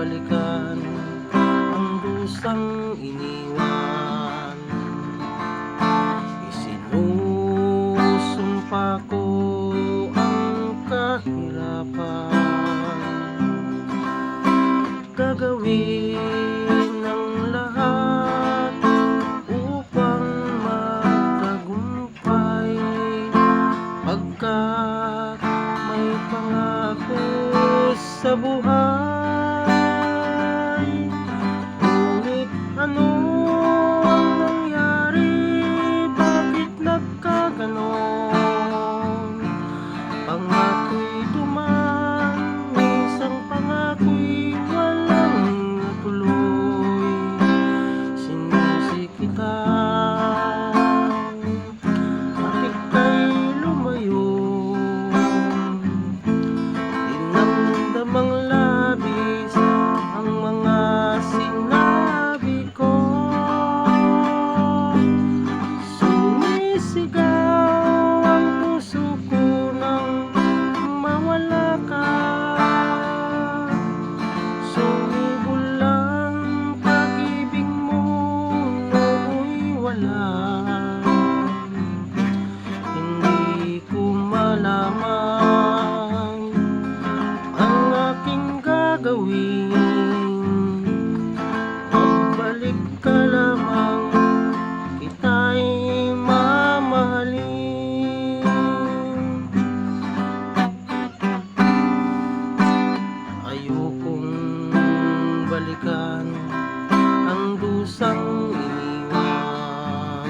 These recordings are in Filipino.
balikan ang dusang iniwan. Isinusumpa ko ang kahirapan, gagawin ang lahat upang magtagumpay, pagkat may pangako sa buhay. Ngunit ano ang nangyari? Bakit nagkaganon? Pangako'y duman, isang pangako'y walang natuloy. Sinisikitan, bakit ka'y lumayo? Dinamdamang labis ang mga sinabi ko. Sumisigaw ang puso ko nang mawala ka. Sumibol ang pag-ibig mo nooy wala. Hindi ko malaman ang aking gagawin. Magbalik ka lamang, kita'y mamahalin. Ayokong balikan ang dusang iniwan.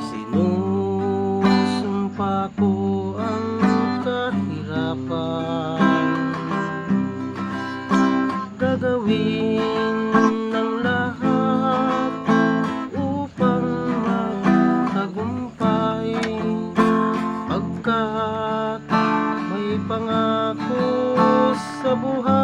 Isinusumpa ko ang kahirapan, gagawin ng lahat upang magtagumpay, pagkat may pangako sa buhay.